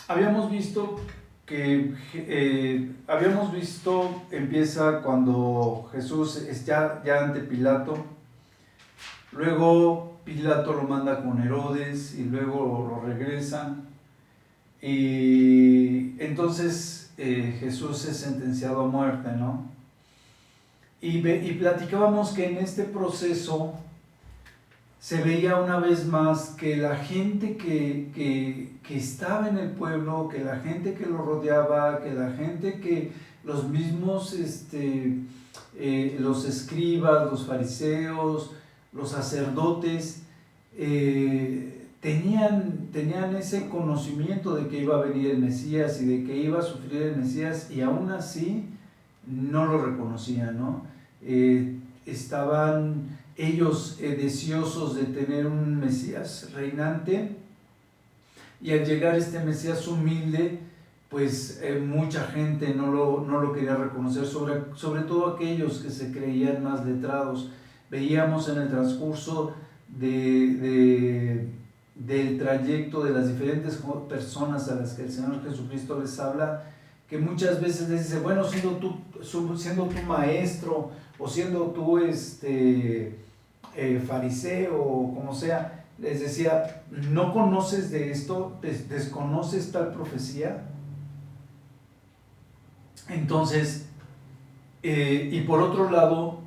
Habíamos visto empieza cuando Jesús está ya ante Pilato, luego Pilato lo manda con Herodes y luego lo regresan, y entonces Jesús es sentenciado a muerte, ¿no? Y platicábamos que en este proceso se veía una vez más que la gente que estaba en el pueblo, que la gente que lo rodeaba, que la gente que los mismos, los escribas, los fariseos, los sacerdotes, tenían ese conocimiento de que iba a venir el Mesías y de que iba a sufrir el Mesías, y aún así no lo reconocían, ¿no? Estaban ellos deseosos de tener un Mesías reinante, y al llegar este Mesías humilde, pues mucha gente no lo quería reconocer, sobre todo aquellos que se creían más letrados. Veíamos en el transcurso del trayecto de las diferentes personas a las que el Señor Jesucristo les habla, que muchas veces les dice, bueno, siendo tú maestro, o siendo tú fariseo, o como sea, les decía, ¿no conoces de esto? ¿Desconoces tal profecía? Entonces, y por otro lado,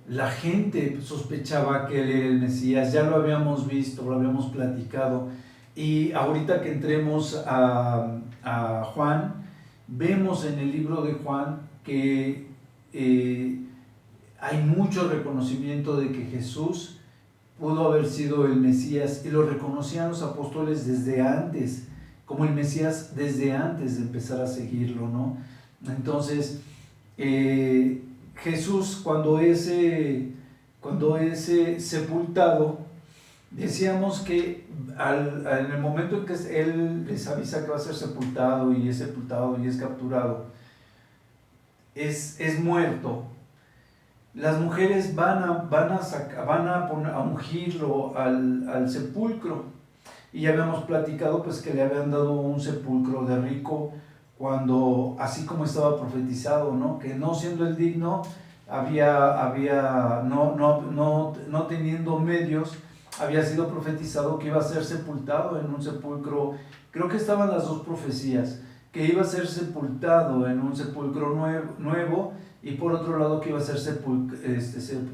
la gente sospechaba que él era el Mesías. Ya lo habíamos visto, lo habíamos platicado, y ahorita que entremos a Juan, vemos en el libro de Juan que hay mucho reconocimiento de que Jesús pudo haber sido el Mesías, y lo reconocían los apóstoles desde antes, como el Mesías desde antes de empezar a seguirlo, ¿no? Entonces, Jesús, cuando es sepultado, decíamos que en el momento en que Él les avisa que va a ser sepultado y es capturado, es muerto, las mujeres van a ungirlo al sepulcro. Y ya habíamos platicado pues que le habían dado un sepulcro de rico, cuando así como estaba profetizado, ¿no? Que no siendo el digno, no teniendo medios, había sido profetizado que iba a ser sepultado en un sepulcro. Creo que estaban las dos profecías, que iba a ser sepultado en un sepulcro nuevo, y por otro lado que iba a ser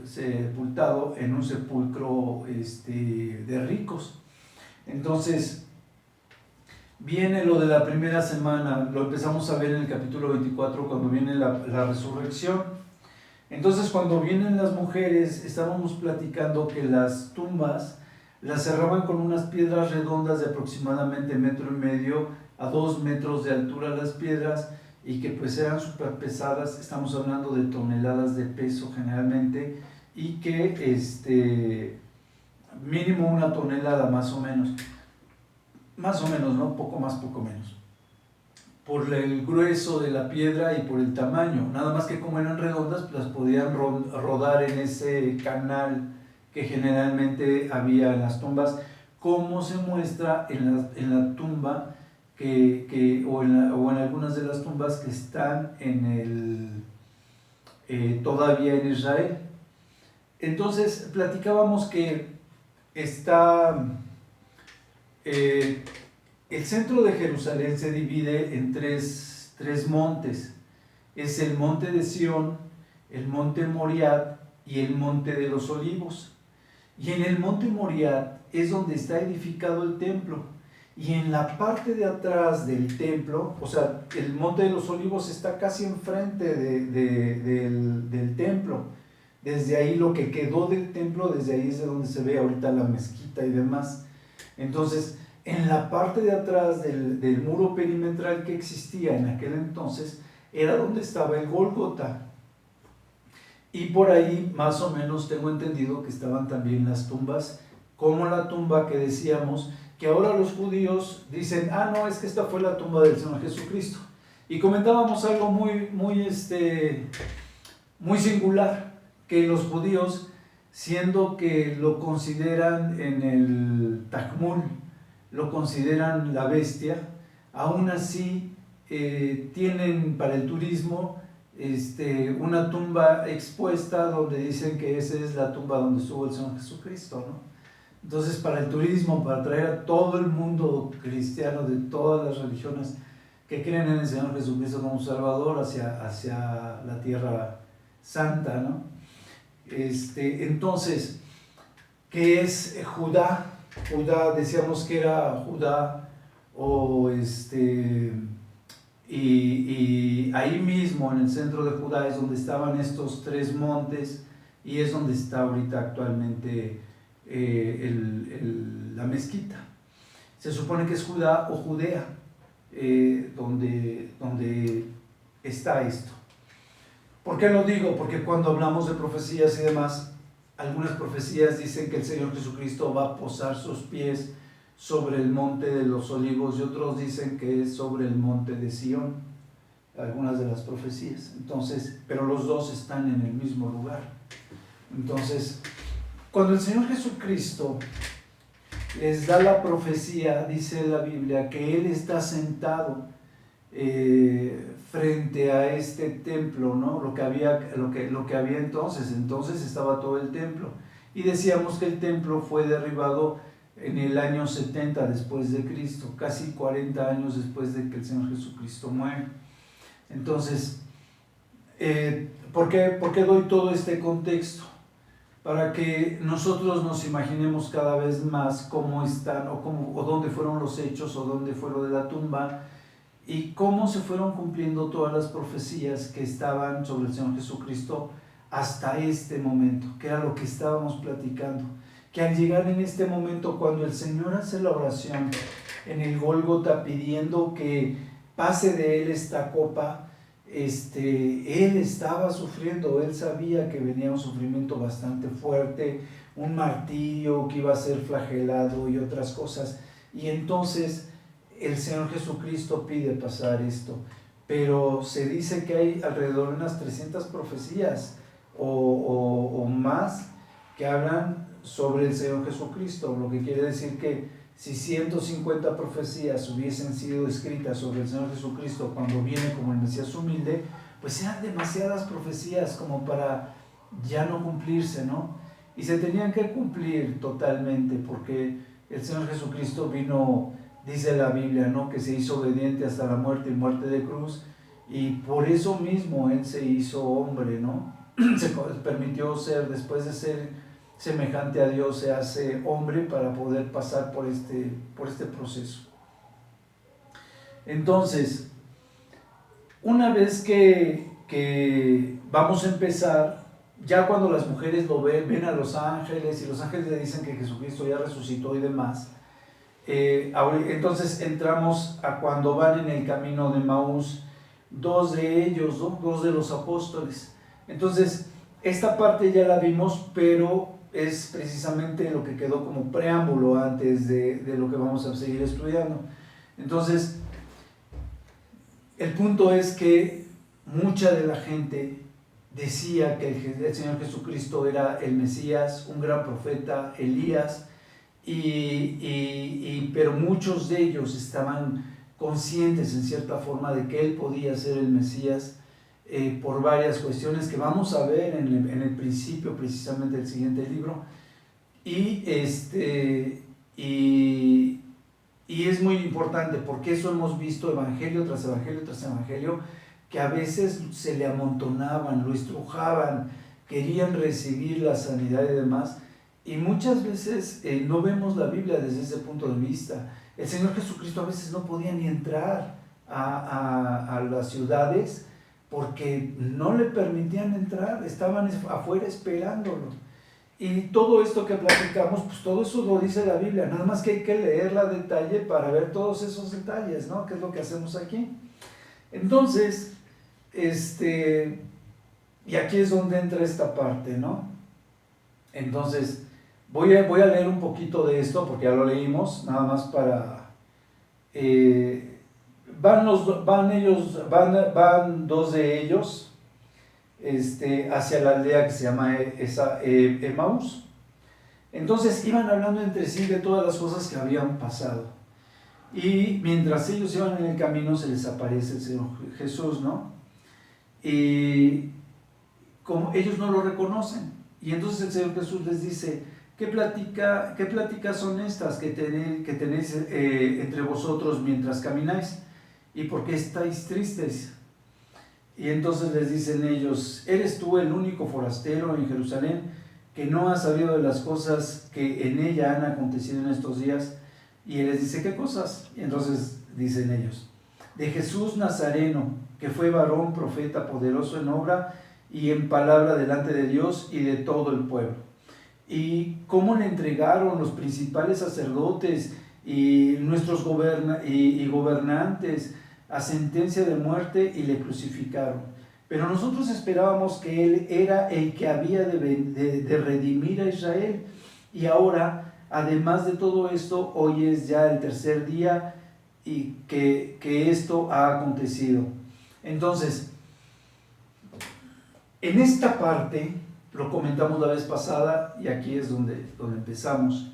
sepultado en un sepulcro de ricos. Entonces, viene lo de la primera semana, lo empezamos a ver en el capítulo 24, cuando viene la resurrección. Entonces, cuando vienen las mujeres, estábamos platicando que las tumbas las cerraban con unas piedras redondas de aproximadamente 1.5 metros a 2 metros de altura las piedras, y que pues eran súper pesadas, estamos hablando de toneladas de peso generalmente, y que mínimo 1 tonelada más o menos, ¿no? Poco más, poco menos, por el grueso de la piedra y por el tamaño. Nada más que como eran redondas, pues las podían rodar en ese canal que generalmente había en las tumbas, como se muestra en la tumba o en algunas de las tumbas que están todavía en Israel. Entonces platicábamos que está el centro de Jerusalén se divide en tres montes. Es el monte de Sión, el monte Moriat y el monte de los Olivos. Y en el monte Moriat es donde está edificado el templo. Y en la parte de atrás del templo, o sea, el monte de los Olivos está casi enfrente del templo. Desde ahí, lo que quedó del templo, desde ahí es de donde se ve ahorita la mezquita y demás. Entonces, en la parte de atrás del muro perimetral que existía en aquel entonces, era donde estaba el Gólgota. Y por ahí, más o menos, tengo entendido que estaban también las tumbas, como la tumba que decíamos, que ahora los judíos dicen, no, es que esta fue la tumba del Señor Jesucristo. Y comentábamos algo muy singular, que los judíos, siendo que lo consideran en el Talmud, lo consideran la bestia, aún así tienen para el turismo una tumba expuesta donde dicen que esa es la tumba donde estuvo el Señor Jesucristo, ¿no? Entonces, para el turismo, para traer a todo el mundo cristiano de todas las religiones que creen en el Señor Jesucristo como Salvador hacia la tierra santa, ¿no? Entonces, ¿qué es Judá? Judá, decíamos que era Judá, y ahí mismo en el centro de Judá es donde estaban estos 3 montes, y es donde está ahorita actualmente la mezquita. Se supone que es Judá o Judea, donde está esto. ¿Por qué lo digo? Porque cuando hablamos de profecías y demás, algunas profecías dicen que el Señor Jesucristo va a posar sus pies sobre el monte de los olivos, y otros dicen que es sobre el monte de Sión, algunas de las profecías. Entonces, pero los dos están en el mismo lugar. Entonces, cuando el Señor Jesucristo les da la profecía, dice la Biblia que Él está sentado frente a este templo, ¿no? Lo que había entonces estaba todo el templo, y decíamos que el templo fue derribado en el año 70 después de Cristo, casi 40 años después de que el Señor Jesucristo muere. Entonces, ¿por qué doy todo este contexto? Para que nosotros nos imaginemos cada vez más cómo están, o dónde fueron los hechos, o dónde fue lo de la tumba, y cómo se fueron cumpliendo todas las profecías que estaban sobre el Señor Jesucristo hasta este momento, que era lo que estábamos platicando. Que al llegar en este momento, cuando el Señor hace la oración en el Gólgota pidiendo que pase de Él esta copa, Él estaba sufriendo, Él sabía que venía un sufrimiento bastante fuerte, un martirio, que iba a ser flagelado y otras cosas, y entonces el Señor Jesucristo pide pasar esto, pero se dice que hay alrededor de unas 300 profecías o más que hablan sobre el Señor Jesucristo, lo que quiere decir que si 150 profecías hubiesen sido escritas sobre el Señor Jesucristo cuando viene como el Mesías humilde, pues eran demasiadas profecías como para ya no cumplirse, ¿no? Y se tenían que cumplir totalmente, porque el Señor Jesucristo vino, dice la Biblia, ¿no?, que se hizo obediente hasta la muerte y muerte de cruz, y por eso mismo Él se hizo hombre, ¿no? Se permitió ser, después de ser semejante a Dios, se hace hombre para poder pasar por este proceso. Entonces, una vez que vamos a empezar, ya cuando las mujeres lo ven a los ángeles, y los ángeles le dicen que Jesucristo ya resucitó y demás, entonces entramos a cuando van en el camino de Emaús, 2 de ellos, ¿no?, 2 de los apóstoles. Entonces, esta parte ya la vimos, pero es precisamente lo que quedó como preámbulo antes de lo que vamos a seguir estudiando. Entonces, el punto es que mucha de la gente decía que el Señor Jesucristo era el Mesías, un gran profeta, Elías, pero muchos de ellos estaban conscientes en cierta forma de que Él podía ser el Mesías, por varias cuestiones que vamos a ver en el principio precisamente del siguiente libro, y es muy importante porque eso hemos visto evangelio tras evangelio tras evangelio, que a veces se le amontonaban, lo estrujaban, querían recibir la sanidad y demás, y muchas veces no vemos la Biblia desde ese punto de vista. El Señor Jesucristo a veces no podía ni entrar a las ciudades porque no le permitían entrar, estaban afuera esperándolo. Y todo esto que platicamos, pues todo eso lo dice la Biblia, nada más que hay que leerla a detalle para ver todos esos detalles, ¿no?, que es lo que hacemos aquí. Entonces, y aquí es donde entra esta parte, ¿no? Entonces, voy a leer un poquito de esto, porque ya lo leímos, nada más para... Van 2 de ellos hacia la aldea que se llama Emaús. Entonces iban hablando entre sí de todas las cosas que habían pasado. Y mientras ellos iban en el camino se les aparece el Señor Jesús, ¿no? Y como ellos no lo reconocen. Y entonces el Señor Jesús les dice, ¿qué pláticas son estas que tenéis entre vosotros mientras camináis? ¿Y por qué estáis tristes? Y entonces les dicen ellos, ¿eres tú el único forastero en Jerusalén que no ha sabido de las cosas que en ella han acontecido en estos días? Y él les dice, ¿qué cosas? Y entonces dicen ellos, de Jesús Nazareno, que fue varón, profeta, poderoso en obra y en palabra delante de Dios y de todo el pueblo. Y cómo le entregaron los principales sacerdotes y nuestros gobernantes a sentencia de muerte y le crucificaron. Pero nosotros esperábamos que Él era el que había de redimir a Israel. Y ahora, además de todo esto, hoy es ya el tercer día y que esto ha acontecido. Entonces, en esta parte, lo comentamos la vez pasada y aquí es donde empezamos,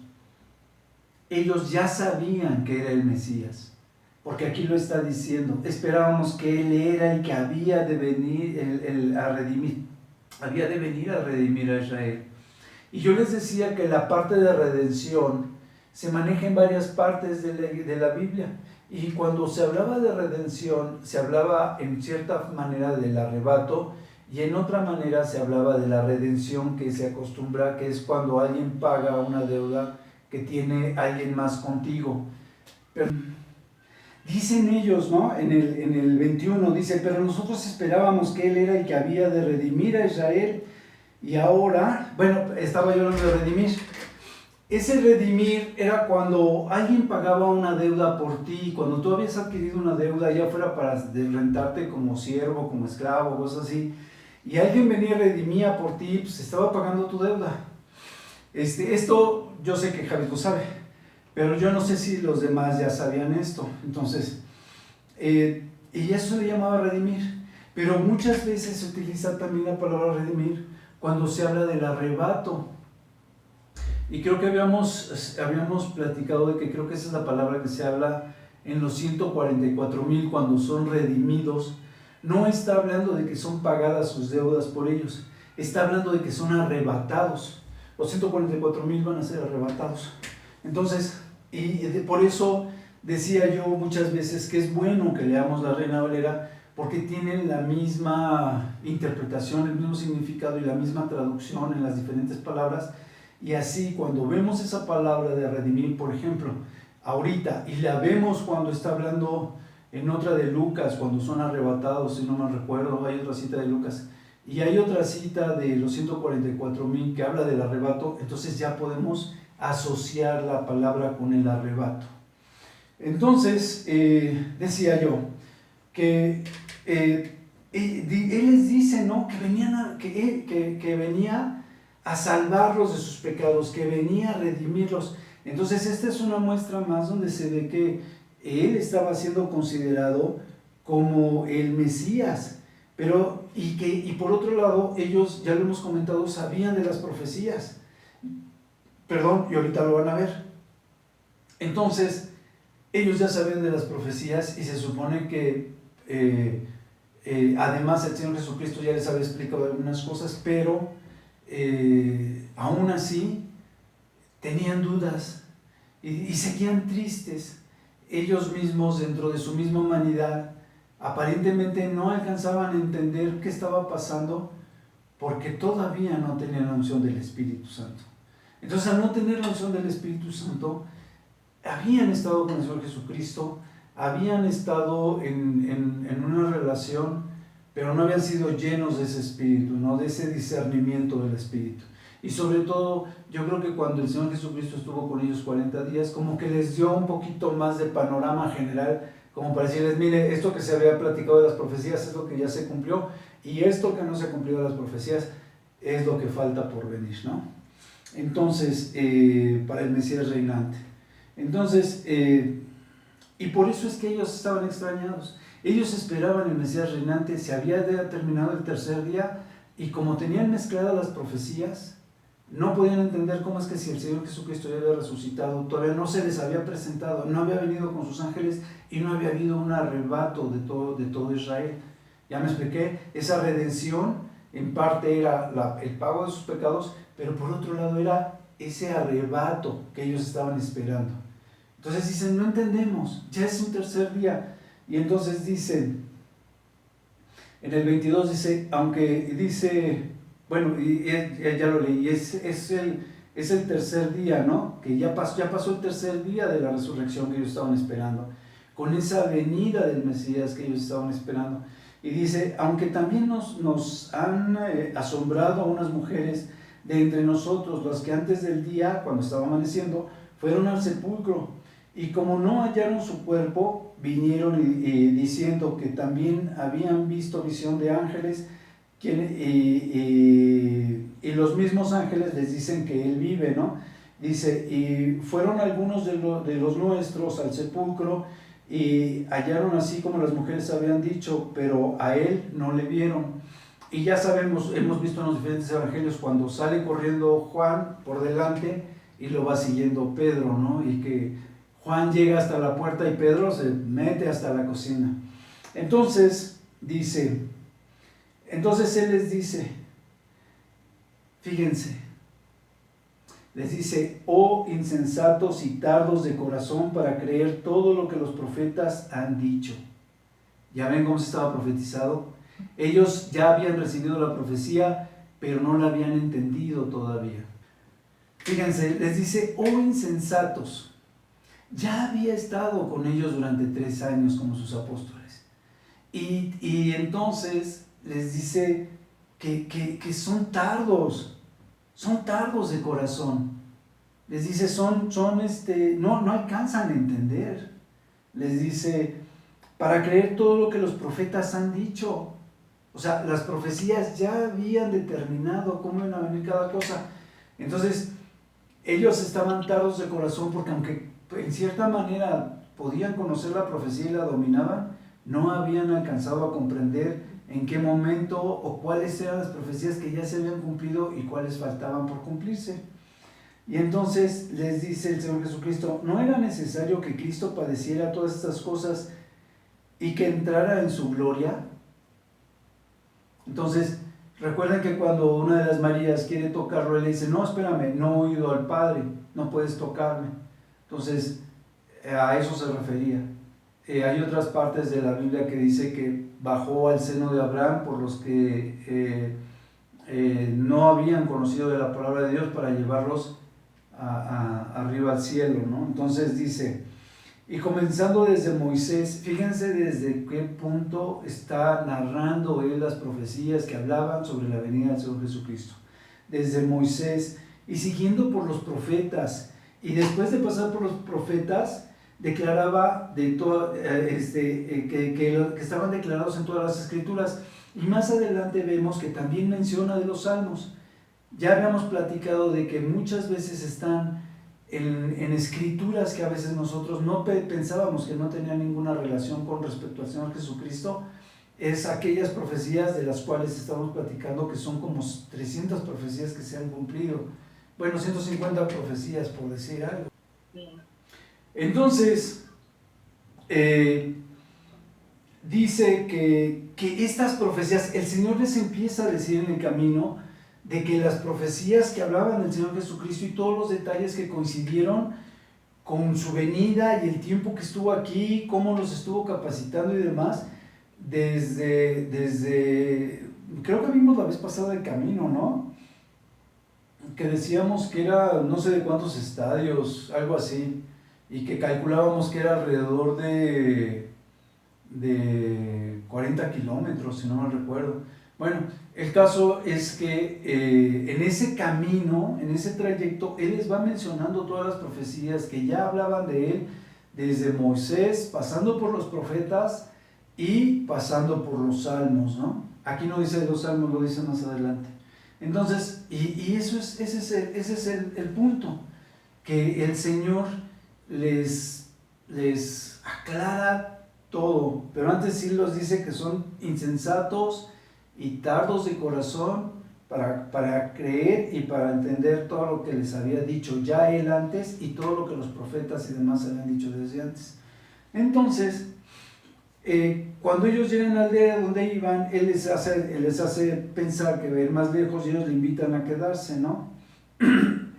ellos ya sabían que era el Mesías, porque aquí lo está diciendo, esperábamos que Él era el que había de venir a redimir a Israel. Y yo les decía que la parte de redención se maneja en varias partes de la Biblia. Y cuando se hablaba de redención, se hablaba en cierta manera del arrebato y en otra manera se hablaba de la redención que se acostumbra, que es cuando alguien paga una deuda que tiene alguien más contigo. Pero dicen ellos, ¿no? En el 21 dice, pero nosotros esperábamos que Él era el que había de redimir a Israel. Y ahora, bueno, estaba yo hablando de redimir. Ese redimir era cuando alguien pagaba una deuda por ti, cuando tú habías adquirido una deuda, ya fuera para rentarte como siervo, como esclavo, cosas así, y alguien venía y redimía por ti, pues estaba pagando tu deuda. Esto yo sé que Javi lo sabe, pero yo no sé si los demás ya sabían esto. Entonces, y eso se llamaba redimir, pero muchas veces se utiliza también la palabra redimir cuando se habla del arrebato. Y creo que habíamos platicado de que creo que esa es la palabra que se habla en los 144,000 cuando son redimidos. No está hablando de que son pagadas sus deudas por ellos, está hablando de que son arrebatados. Los 144,000 van a ser arrebatados. Entonces, por eso decía yo muchas veces que es bueno que leamos la Reina Valera, porque tienen la misma interpretación, el mismo significado y la misma traducción en las diferentes palabras. Y así cuando vemos esa palabra de redimir, por ejemplo, ahorita, y la vemos cuando está hablando en otra de Lucas, cuando son arrebatados, si no me recuerdo, hay otra cita de Lucas, y hay otra cita de los 144,000 que habla del arrebato, entonces ya podemos asociar la palabra con el arrebato. Entonces, decía yo, que él les dice, ¿no?, que venía a salvarlos de sus pecados, que venía a redimirlos. Entonces esta es una muestra más donde se ve que Él estaba siendo considerado como el Mesías, pero y por otro lado ellos, ya lo hemos comentado, sabían de las profecías, y ahorita lo van a ver. Entonces ellos ya sabían de las profecías y se supone que además el Señor Jesucristo ya les había explicado algunas cosas, pero aún así tenían dudas y seguían tristes. Ellos mismos, dentro de su misma humanidad, aparentemente no alcanzaban a entender qué estaba pasando porque todavía no tenían la unción del Espíritu Santo. Entonces, al no tener la unción del Espíritu Santo, habían estado con el Señor Jesucristo, habían estado en una relación, pero no habían sido llenos de ese Espíritu, ¿no?, de ese discernimiento del Espíritu. Y sobre todo, yo creo que cuando el Señor Jesucristo estuvo con ellos 40 días, como que les dio un poquito más de panorama general, como para decirles, mire, esto que se había platicado de las profecías es lo que ya se cumplió, y esto que no se cumplió de las profecías es lo que falta por venir, ¿no? Entonces, para el Mesías reinante. Entonces, y por eso es que ellos estaban extrañados. Ellos esperaban el Mesías reinante, se había terminado el tercer día, y como tenían mezcladas las profecías, No podían entender cómo es que si el Señor Jesucristo ya había resucitado, todavía no se les había presentado, no había venido con sus ángeles y no había habido un arrebato de todo Israel. Ya me expliqué, esa redención en parte era el pago de sus pecados, pero por otro lado era ese arrebato que ellos estaban esperando. Entonces dicen, no entendemos, ya es un tercer día. Y entonces dicen, en el 22 dice, aunque dice, bueno, y ya lo leí, es el tercer día, ¿no? Que ya pasó el tercer día de la resurrección que ellos estaban esperando, con esa venida del Mesías que ellos estaban esperando. Y dice, aunque también nos han asombrado unas mujeres de entre nosotros, las que antes del día, cuando estaba amaneciendo, fueron al sepulcro, y como no hallaron su cuerpo, vinieron y diciendo que también habían visto visión de ángeles, y los mismos ángeles les dicen que él vive, ¿no? Dice, y fueron algunos de los nuestros al sepulcro, y hallaron así como las mujeres habían dicho, pero a él no le vieron. Y ya sabemos, hemos visto en los diferentes evangelios cuando sale corriendo Juan por delante y lo va siguiendo Pedro, ¿no? Y que Juan llega hasta la puerta y Pedro se mete hasta la cocina. Entonces él les dice, fíjense, les dice, oh insensatos y tardos de corazón para creer todo lo que los profetas han dicho. ¿Ya ven cómo se estaba profetizado? Ellos ya habían recibido la profecía, pero no la habían entendido todavía. Fíjense, les dice, oh insensatos. Ya había estado con ellos durante 3 años como sus apóstoles. Y entonces les dice que son tardos de corazón. Les dice, no alcanzan a entender. Les dice, para creer todo lo que los profetas han dicho. O sea, las profecías ya habían determinado cómo iba a venir cada cosa. Entonces, ellos estaban tardos de corazón porque aunque en cierta manera podían conocer la profecía y la dominaban, no habían alcanzado a comprender en qué momento o cuáles eran las profecías que ya se habían cumplido y cuáles faltaban por cumplirse. Y entonces les dice el Señor Jesucristo, ¿no era necesario que Cristo padeciera todas estas cosas y que entrara en su gloria? Entonces, recuerden que cuando una de las Marías quiere tocarlo, él le dice, no, espérame, no he oído al Padre, no puedes tocarme. Entonces, a eso se refería. Hay otras partes de la Biblia que dice que bajó al seno de Abraham por los que no habían conocido de la palabra de Dios para llevarlos arriba al cielo, ¿no? Entonces dice, y comenzando desde Moisés, fíjense desde qué punto está narrando él las profecías que hablaban sobre la venida del Señor Jesucristo. Desde Moisés y siguiendo por los profetas, y después de pasar por los profetas, declaraba que estaban declarados en todas las escrituras. Y más adelante vemos que también menciona de los salmos. Ya habíamos platicado de que muchas veces están en escrituras que a veces nosotros no pensábamos que no tenían ninguna relación con respecto al Señor Jesucristo. Es aquellas profecías de las cuales estamos platicando, que son como 300 profecías que se han cumplido. Bueno, 150 profecías, por decir algo. Entonces, dice que estas profecías, el Señor les empieza a decir en el camino de que las profecías que hablaban del Señor Jesucristo y todos los detalles que coincidieron con su venida y el tiempo que estuvo aquí, cómo los estuvo capacitando y demás, desde creo que vimos la vez pasada el camino, ¿no? Que decíamos que era no sé de cuántos estadios, algo así, y que calculábamos que era alrededor de 40 kilómetros, si no mal recuerdo. Bueno, el caso es que en ese camino, en ese trayecto, él les va mencionando todas las profecías que ya hablaban de él, desde Moisés, pasando por los profetas y pasando por los salmos, ¿no? Aquí no dice de los salmos, lo dice más adelante. Entonces, ese es el punto, que el Señor les aclara todo, pero antes sí los dice que son insensatos y tardos de corazón para creer y para entender todo lo que les había dicho ya él antes y todo lo que los profetas y demás habían dicho desde antes. Entonces, cuando ellos llegan a la aldea donde iban, él les hace pensar que va a ir más lejos y ellos le invitan a quedarse, ¿no?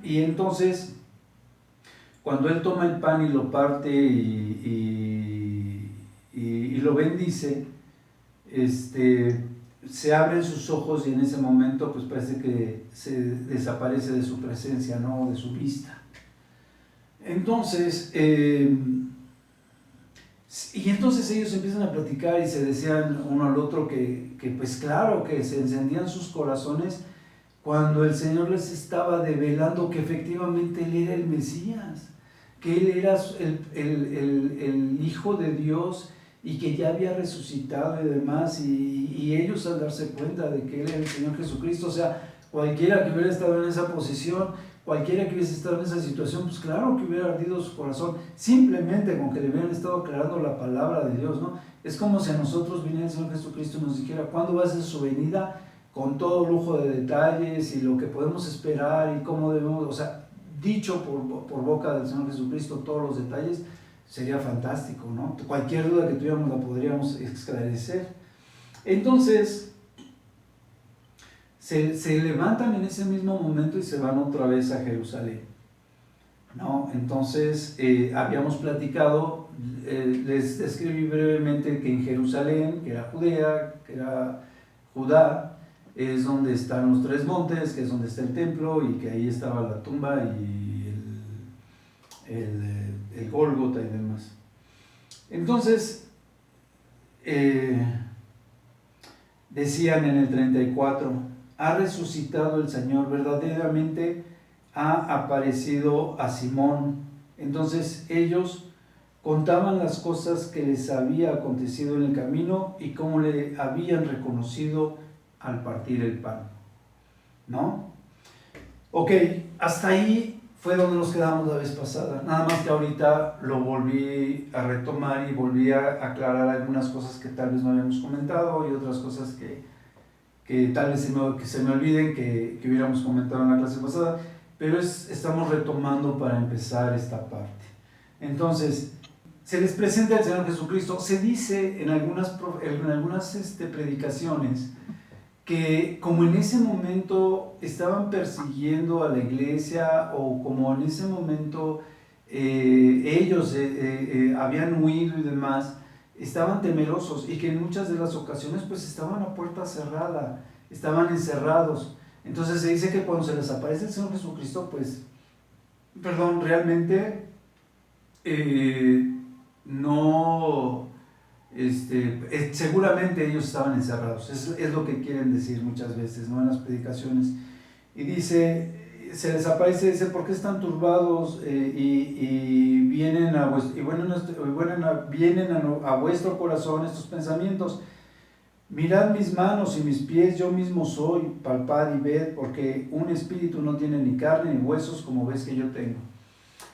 Y entonces, cuando él toma el pan y lo parte y lo bendice, se abren sus ojos y en ese momento pues parece que se desaparece de su presencia, ¿no? De su vista. Entonces, y entonces ellos empiezan a platicar y se decían uno al otro que pues claro, que se encendían sus corazones cuando el Señor les estaba develando que efectivamente Él era el Mesías, que Él era el Hijo de Dios y que ya había resucitado y demás, y ellos al darse cuenta de que Él era el Señor Jesucristo, o sea, cualquiera que hubiera estado en esa posición, cualquiera que hubiese estado en esa situación, pues claro que hubiera ardido su corazón, simplemente con que le hubieran estado aclarando la palabra de Dios, ¿no? Es como si a nosotros viniera el Señor Jesucristo y nos dijera, ¿cuándo va a ser su venida? Con todo lujo de detalles y lo que podemos esperar y cómo debemos, o sea, dicho por boca del Señor Jesucristo todos los detalles, sería fantástico, ¿no? Cualquier duda que tuviéramos la podríamos esclarecer. Entonces, se levantan en ese mismo momento y se van otra vez a Jerusalén, ¿no? Entonces, habíamos platicado, les describí brevemente que en Jerusalén, que era Judea, que era Judá, es donde están los tres montes, que es donde está el templo y que ahí estaba la tumba y el Gólgota y demás. Entonces, decían en el 34, ha resucitado el Señor, verdaderamente ha aparecido a Simón. Entonces ellos contaban las cosas que les había acontecido en el camino y cómo le habían reconocido al partir el pan, ¿no? Ok, hasta ahí fue donde nos quedamos la vez pasada, nada más que ahorita lo volví a retomar y volví a aclarar algunas cosas que tal vez no habíamos comentado y otras cosas que tal vez se me olviden que hubiéramos comentado en la clase pasada, pero estamos retomando para empezar esta parte. Entonces, se les presenta el Señor Jesucristo. Se dice en algunas predicaciones que como en ese momento estaban persiguiendo a la iglesia o como en ese momento ellos habían huido y demás, estaban temerosos y que en muchas de las ocasiones pues estaban a puerta cerrada, estaban encerrados. Entonces se dice que cuando se les aparece el Señor Jesucristo, pues, realmente no... seguramente ellos estaban encerrados, es lo que quieren decir muchas veces, ¿no? En las predicaciones. Y dice, se les aparece, dice, ¿por qué están turbados y vienen a vuestro corazón estos pensamientos? Mirad mis manos y mis pies, yo mismo soy, palpad y ved, porque un espíritu no tiene ni carne ni huesos como ves que yo tengo.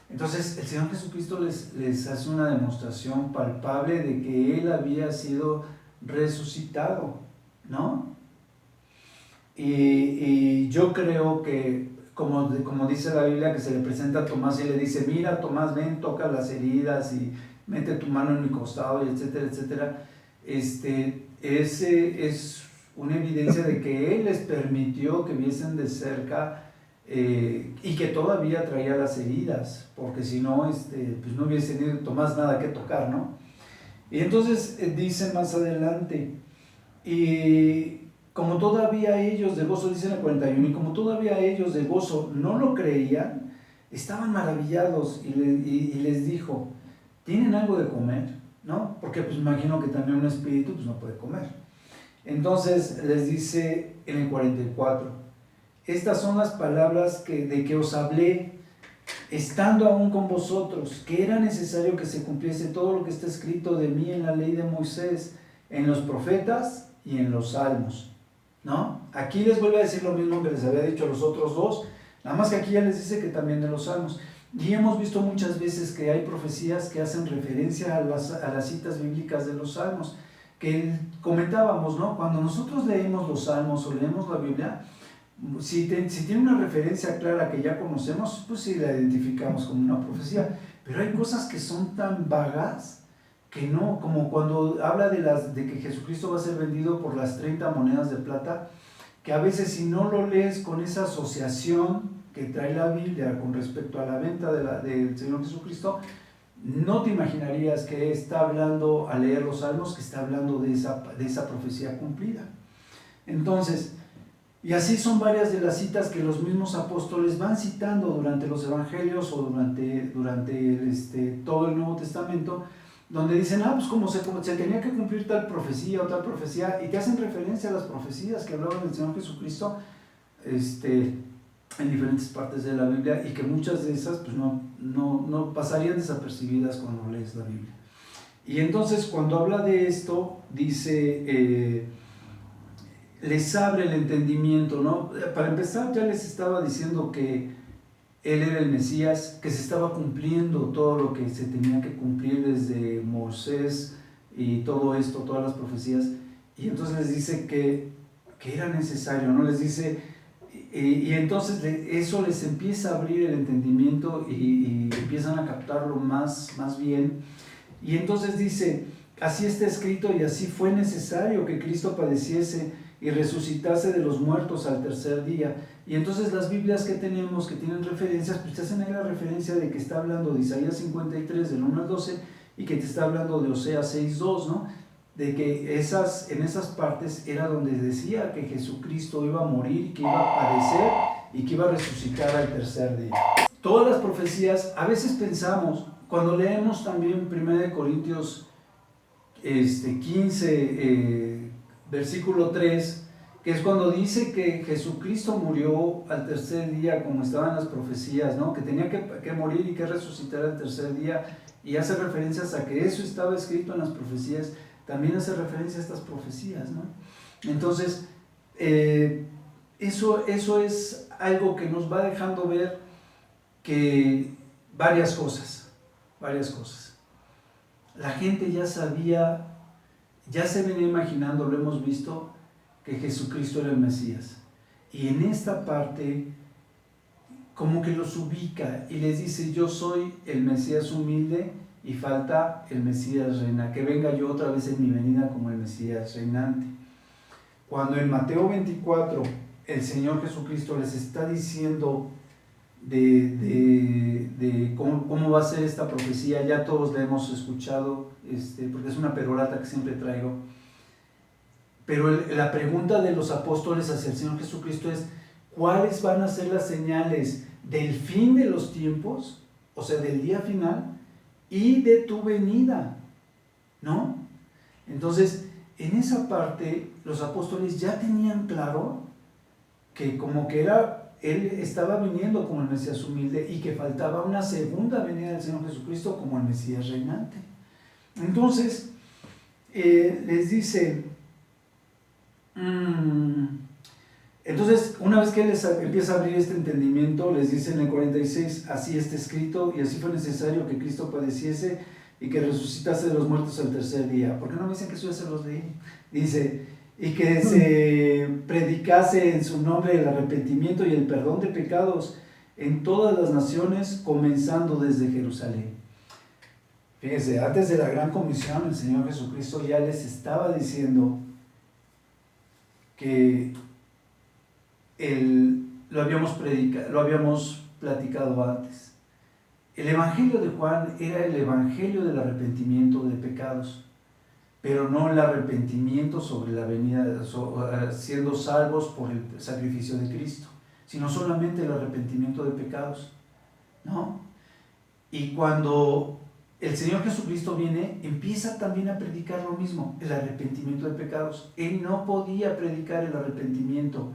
Entonces el Señor Jesucristo les hace una demostración palpable de que Él había sido resucitado, ¿no? Y yo creo que, como dice la Biblia, que se le presenta a Tomás y le dice, mira Tomás, ven, toca las heridas y mete tu mano en mi costado, y etcétera, etcétera. Ese es una evidencia de que Él les permitió que viesen de cerca y que todavía traía las heridas, porque si no, pues no hubiese tenido Tomás nada que tocar, ¿no? Y entonces dice más adelante, y como todavía ellos de gozo, dice en el 41, y como todavía ellos de gozo no lo creían, estaban maravillados y les dijo, ¿tienen algo de comer? ¿No? Porque pues imagino que también un espíritu pues no puede comer. Entonces les dice en el 44, estas son las palabras de que os hablé, estando aún con vosotros, que era necesario que se cumpliese todo lo que está escrito de mí en la ley de Moisés, en los profetas y en los salmos, ¿no? Aquí les vuelve a decir lo mismo que les había dicho a los otros dos, nada más que aquí ya les dice que también de los salmos. Y hemos visto muchas veces que hay profecías que hacen referencia a las citas bíblicas de los salmos, que comentábamos, ¿no? Cuando nosotros leemos los salmos o leemos la Biblia, Si tiene una referencia clara que ya conocemos, pues sí la identificamos como una profecía. Pero hay cosas que son tan vagas que no, como cuando habla de que Jesucristo va a ser vendido por las 30 monedas de plata, que a veces si no lo lees con esa asociación que trae la Biblia con respecto a la venta del Señor Jesucristo, no te imaginarías que está hablando, al leer los salmos, que está hablando de esa profecía cumplida. Entonces, y así son varias de las citas que los mismos apóstoles van citando durante los evangelios o durante todo el Nuevo Testamento, donde dicen, pues como se tenía que cumplir tal profecía o tal profecía, y te hacen referencia a las profecías que hablaban del Señor Jesucristo en diferentes partes de la Biblia, y que muchas de esas pues no pasarían desapercibidas cuando lees la Biblia. Y entonces cuando habla de esto, dice, les abre el entendimiento, ¿no? Para empezar, ya les estaba diciendo que Él era el Mesías, que se estaba cumpliendo todo lo que se tenía que cumplir desde Moisés y todo esto, todas las profecías, y entonces les dice que era necesario, ¿no? Les dice, y entonces eso les empieza a abrir el entendimiento y empiezan a captarlo más bien, y entonces dice, así está escrito y así fue necesario que Cristo padeciese y resucitase de los muertos al tercer día. Y entonces las Biblias que tenemos, que tienen referencias, pues te hacen ahí la referencia de que está hablando de Isaías 53, del 1 al 12, y que te está hablando de Oseas 6:2, ¿no? De que en esas partes era donde decía que Jesucristo iba a morir, que iba a padecer y que iba a resucitar al tercer día. Todas las profecías, a veces pensamos, cuando leemos también 1 Corintios 15, versículo 3, que es cuando dice que Jesucristo murió al tercer día, como estaban las profecías, ¿no? Que tenía que morir y que resucitar al tercer día, y hace referencias a que eso estaba escrito en las profecías, también hace referencia a estas profecías, ¿no? Entonces, eso es algo que nos va dejando ver que varias cosas. La gente ya sabía, ya se venía imaginando, lo hemos visto, que Jesucristo era el Mesías. Y en esta parte, como que los ubica y les dice, yo soy el Mesías humilde y falta el Mesías reinante, que venga yo otra vez en mi venida como el Mesías reinante. Cuando en Mateo 24 el Señor Jesucristo les está diciendo de cómo va a ser esta profecía, ya todos la hemos escuchado, porque es una perorata que siempre traigo, pero la pregunta de los apóstoles hacia el Señor Jesucristo es, ¿cuáles van a ser las señales del fin de los tiempos, o sea, del día final, y de tu venida? ¿No? Entonces, en esa parte, los apóstoles ya tenían claro que como que Él estaba viniendo como el Mesías humilde y que faltaba una segunda venida del Señor Jesucristo como el Mesías reinante. Entonces, les dice, entonces, una vez que Él les empieza a abrir este entendimiento, les dice en el 46, así está escrito y así fue necesario que Cristo padeciese y que resucitase de los muertos al tercer día. ¿Por qué no me dicen que eso ya se los leí? Dice, y que se predicase en su nombre el arrepentimiento y el perdón de pecados en todas las naciones, comenzando desde Jerusalén. Fíjense, antes de la gran comisión, el Señor Jesucristo ya les estaba diciendo que lo habíamos platicado antes. El Evangelio de Juan era el Evangelio del arrepentimiento de pecados, pero no el arrepentimiento sobre la venida, siendo salvos por el sacrificio de Cristo, sino solamente el arrepentimiento de pecados, ¿no? Y cuando el Señor Jesucristo viene, empieza también a predicar lo mismo, el arrepentimiento de pecados. Él no podía predicar el arrepentimiento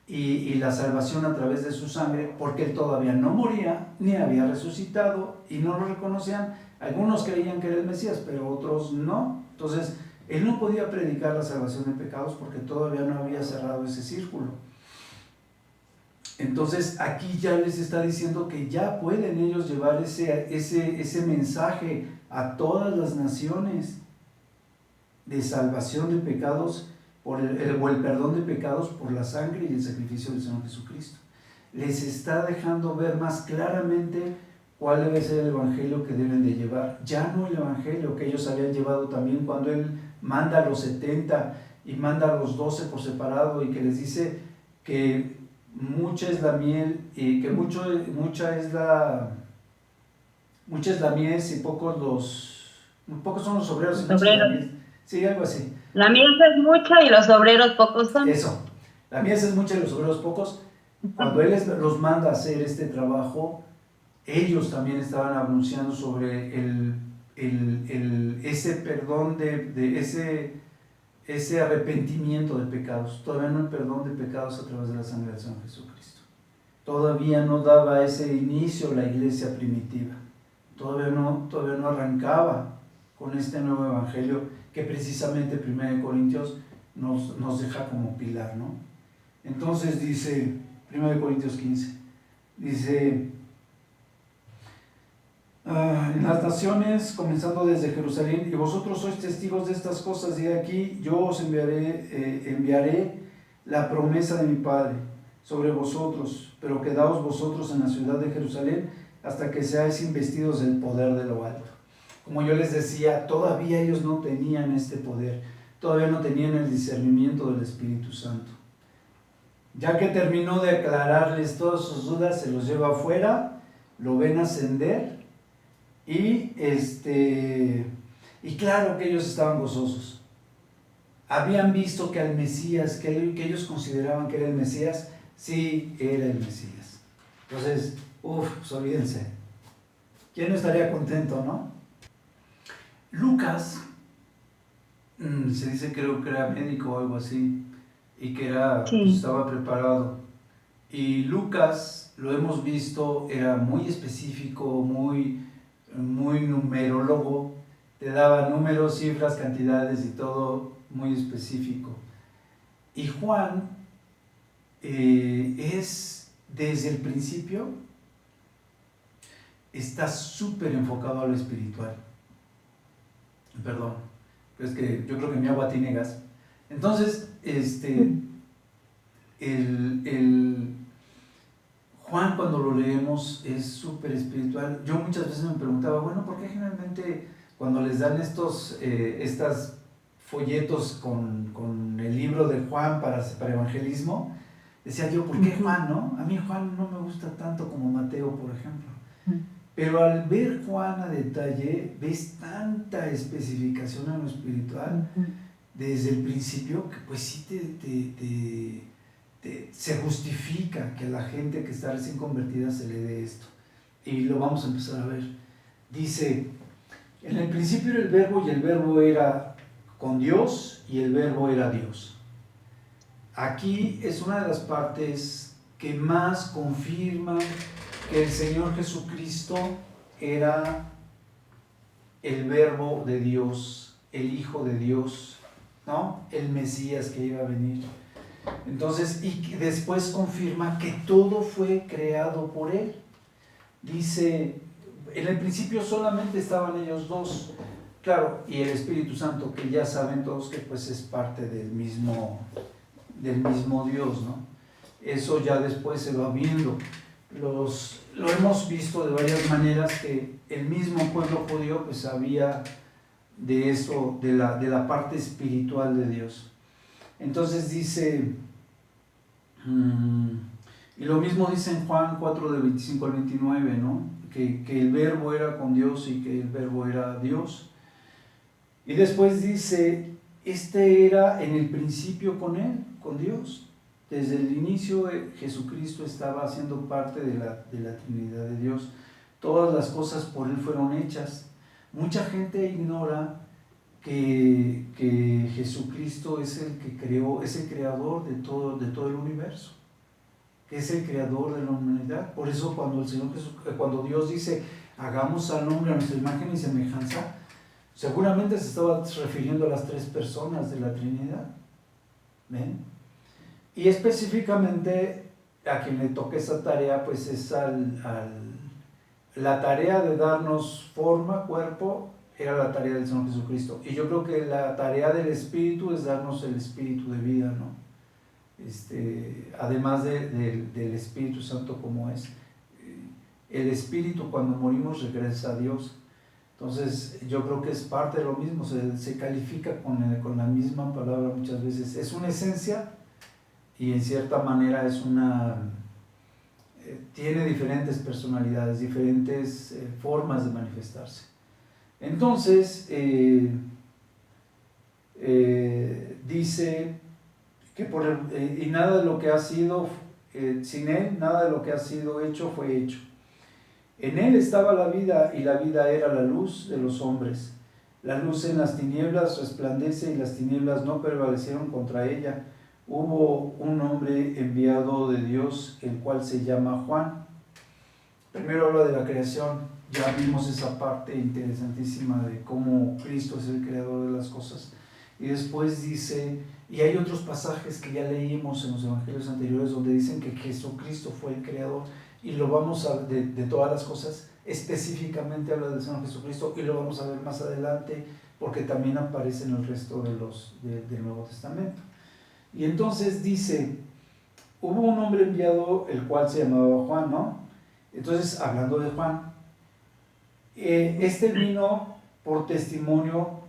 y la salvación a través de su sangre, porque Él todavía no moría, ni había resucitado, y no lo reconocían. Algunos creían que era el Mesías, pero otros no. Entonces, Él no podía predicar la salvación de pecados porque todavía no había cerrado ese círculo. Entonces, aquí ya les está diciendo que ya pueden ellos llevar ese mensaje a todas las naciones de salvación de pecados o el perdón de pecados por la sangre y el sacrificio del Señor Jesucristo. Les está dejando ver más claramente cuál debe ser el evangelio que deben de llevar. Ya no el evangelio que ellos habían llevado también cuando Él manda a los 70 y manda a los 12 por separado y que les dice que mucha es la miel y que mucha es la mies y pocos son los obreros. Los obreros. Sí, algo así. La mies es mucha y los obreros pocos son. Eso, la mies es mucha y los obreros pocos. Cuando Él los manda a hacer este trabajo, ellos también estaban anunciando sobre ese perdón, ese arrepentimiento de pecados. Todavía no hay perdón de pecados a través de la sangre del Señor Jesucristo. Todavía no daba ese inicio la iglesia primitiva. Todavía no arrancaba con este nuevo evangelio que precisamente 1 Corintios nos deja como pilar, ¿no? Entonces dice 1 Corintios 15, dice: en las naciones, comenzando desde Jerusalén, y vosotros sois testigos de estas cosas, y aquí yo os enviaré la promesa de mi Padre sobre vosotros, pero quedaos vosotros en la ciudad de Jerusalén hasta que seáis investidos del poder de lo alto. Como yo les decía, todavía ellos no tenían este poder, todavía no tenían el discernimiento del Espíritu Santo. Ya que terminó de aclararles todas sus dudas, se los lleva afuera, lo ven ascender y claro que ellos estaban gozosos. Habían visto que al Mesías, que ellos consideraban que era el Mesías, sí era el Mesías. Entonces, pues olvídense. ¿Quién no estaría contento, no? Lucas, se dice, creo que era médico o algo así, y que pues estaba preparado. Y Lucas, lo hemos visto, era muy específico, muy numerólogo, te daba números, cifras, cantidades y todo muy específico. Y Juan es, desde el principio, está súper enfocado a lo espiritual. Perdón, es que yo creo que mi agua tiene gas. Entonces, Juan, cuando lo leemos, es súper espiritual. Yo muchas veces me preguntaba, bueno, ¿por qué generalmente cuando les dan estos folletos con el libro de Juan para evangelismo, decía yo, ¿por qué Juan, no? A mí Juan no me gusta tanto como Mateo, por ejemplo. Pero al ver Juan a detalle, ves tanta especificación en lo espiritual desde el principio que pues sí se justifica que a la gente que está recién convertida se le dé esto. Y lo vamos a empezar a ver. Dice, en el principio era el verbo y el verbo era con Dios y el verbo era Dios. Aquí es una de las partes que más confirman que el Señor Jesucristo era el verbo de Dios, el Hijo de Dios, ¿no? El Mesías que iba a venir. Entonces, y después confirma que todo fue creado por Él. Dice, en el principio solamente estaban ellos dos, claro, y el Espíritu Santo, que ya saben todos que pues es parte del mismo Dios, ¿no? Eso ya después se va viendo. Lo hemos visto de varias maneras, que el mismo pueblo judío pues sabía de eso, de la parte espiritual de Dios. Entonces dice, y lo mismo dice en Juan 4 de 25 al 29, ¿no? Que el verbo era con Dios y que el verbo era Dios. Y después dice, era en el principio con Él, con Dios. Desde el inicio Jesucristo estaba haciendo parte de la Trinidad de Dios. Todas las cosas por Él fueron hechas. Mucha gente ignora que Jesucristo es el que creó, es el creador de todo el universo, que es el creador de la humanidad. Por eso cuando Dios dice, hagamos al hombre a nuestra imagen y semejanza, seguramente se estaba refiriendo a las tres personas de la Trinidad. ¿Ven? Y específicamente a quien le toca esa tarea, pues es la tarea de darnos forma, cuerpo, era la tarea del Señor Jesucristo. Y yo creo que la tarea del Espíritu es darnos el Espíritu de vida, ¿no? Además del Espíritu Santo como es. El Espíritu cuando morimos regresa a Dios. Entonces yo creo que es parte de lo mismo, se califica con la misma palabra muchas veces. Es una esencia y en cierta manera es tiene diferentes personalidades, diferentes formas de manifestarse. Entonces, dice que y nada de lo que ha sido, sin Él, nada de lo que ha sido hecho fue hecho. En Él estaba la vida y la vida era la luz de los hombres. La luz en las tinieblas resplandece y las tinieblas no prevalecieron contra ella. Hubo un hombre enviado de Dios, el cual se llama Juan. Primero habla de la creación, ya vimos esa parte interesantísima de cómo Cristo es el creador de las cosas. Y después dice, y hay otros pasajes que ya leímos en los evangelios anteriores donde dicen que Jesucristo fue el creador, y lo vamos a ver de todas las cosas, específicamente habla del Señor Jesucristo, y lo vamos a ver más adelante, porque también aparece en el resto del Nuevo Testamento. Y entonces dice, hubo un hombre enviado, el cual se llamaba Juan, ¿no? Entonces, hablando de Juan, vino por testimonio,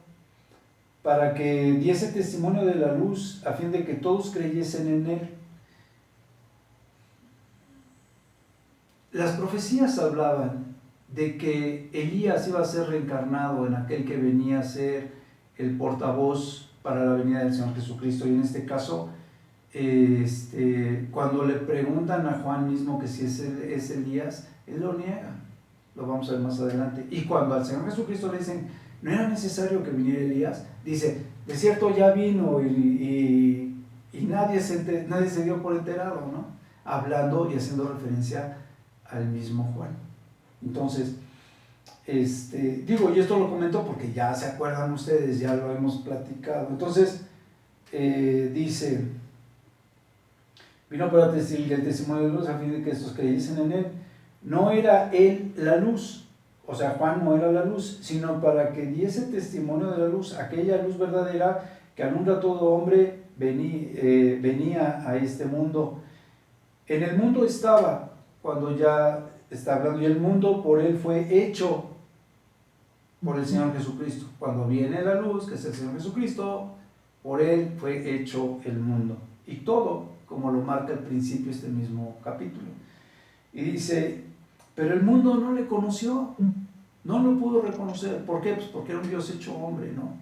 para que diese testimonio de la luz, a fin de que todos creyesen en él. Las profecías hablaban de que Elías iba a ser reencarnado en aquel que venía a ser el portavoz para la venida del Señor Jesucristo, y en este caso, cuando le preguntan a Juan mismo que si es Elías, él lo niega, lo vamos a ver más adelante. Y cuando al Señor Jesucristo le dicen, no era necesario que viniera Elías, dice, de cierto ya vino y nadie se dio por enterado, ¿no? Hablando y haciendo referencia al mismo Juan. Entonces, y esto lo comento porque ya se acuerdan ustedes, ya lo hemos platicado. Entonces, dice, vino para decir el testimonio de luz a fin de que estos creyesen en él. No era él la luz, o sea, Juan no era la luz, sino para que diese testimonio de la luz, aquella luz verdadera que alumbra todo hombre venía a este mundo. En el mundo estaba, cuando ya está hablando, y el mundo por él fue hecho, por el Señor Jesucristo. Cuando viene la luz, que es el Señor Jesucristo, por él fue hecho el mundo. Y todo, como lo marca al principio este mismo capítulo. Y dice, pero el mundo no le conoció, no lo pudo reconocer. ¿Por qué? Pues porque era un Dios hecho hombre, ¿no?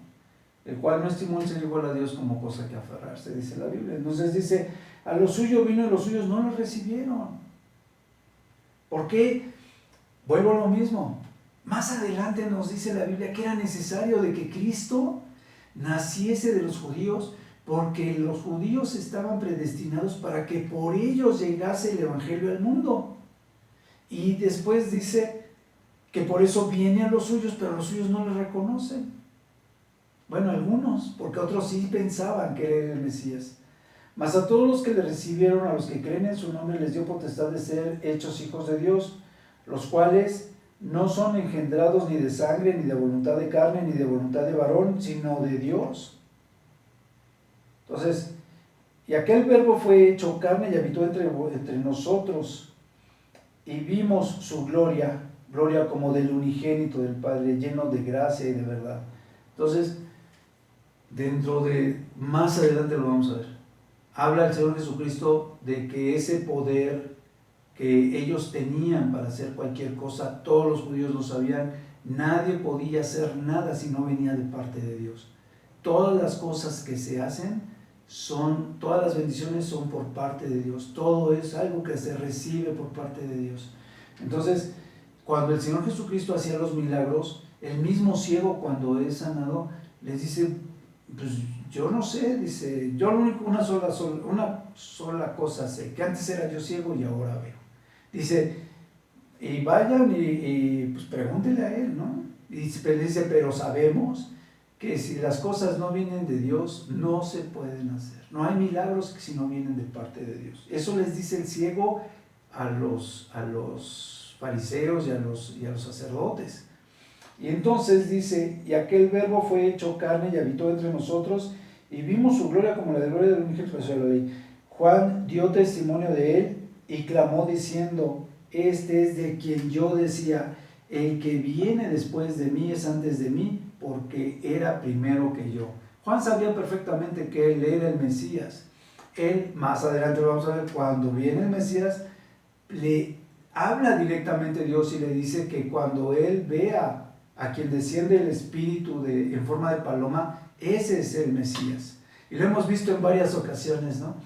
El cual no estimó el ser igual a Dios como cosa que aferrarse, dice la Biblia. Entonces dice, a lo suyo vino y los suyos no lo recibieron. ¿Por qué? Vuelvo a lo mismo. Más adelante nos dice la Biblia que era necesario de que Cristo naciese de los judíos, porque los judíos estaban predestinados para que por ellos llegase el evangelio al mundo. Y después dice que por eso viene a los suyos, pero los suyos no le reconocen. Bueno, algunos, porque otros sí pensaban que era el Mesías. Mas a todos los que le recibieron, a los que creen en su nombre, les dio potestad de ser hechos hijos de Dios, los cuales no son engendrados ni de sangre, ni de voluntad de carne, ni de voluntad de varón, sino de Dios. Entonces, y aquel verbo fue hecho carne y habitó entre nosotros, y vimos su gloria como del unigénito del Padre, lleno de gracia y de verdad. Entonces, más adelante lo vamos a ver, habla el Señor Jesucristo de que ese poder que ellos tenían para hacer cualquier cosa, todos los judíos lo sabían, nadie podía hacer nada si no venía de parte de Dios. Todas las cosas que se hacen todas las bendiciones son por parte de Dios, todo es algo que se recibe por parte de Dios. Entonces, cuando el Señor Jesucristo hacía los milagros, el mismo ciego cuando es sanado, les dice, pues yo no sé, dice, yo una sola cosa sé, que antes era yo ciego y ahora veo. Dice, y vayan y pues pregúntenle a él, ¿no? Y dice, pero sabemos que si las cosas no vienen de Dios, no se pueden hacer. No hay milagros que si no vienen de parte de Dios. Eso les dice el ciego a los fariseos y a los sacerdotes. Y entonces dice, y aquel verbo fue hecho carne y habitó entre nosotros, y vimos su gloria como la de gloria del unigénito de la ley. Juan dio testimonio de él y clamó diciendo, este es de quien yo decía, el que viene después de mí es antes de mí, porque era primero que yo. Juan sabía perfectamente que él era el Mesías. Él, más adelante lo vamos a ver, cuando viene el Mesías, le habla directamente a Dios y le dice que cuando él vea a quien desciende el Espíritu en forma de paloma, ese es el Mesías. Y lo hemos visto en varias ocasiones, ¿no?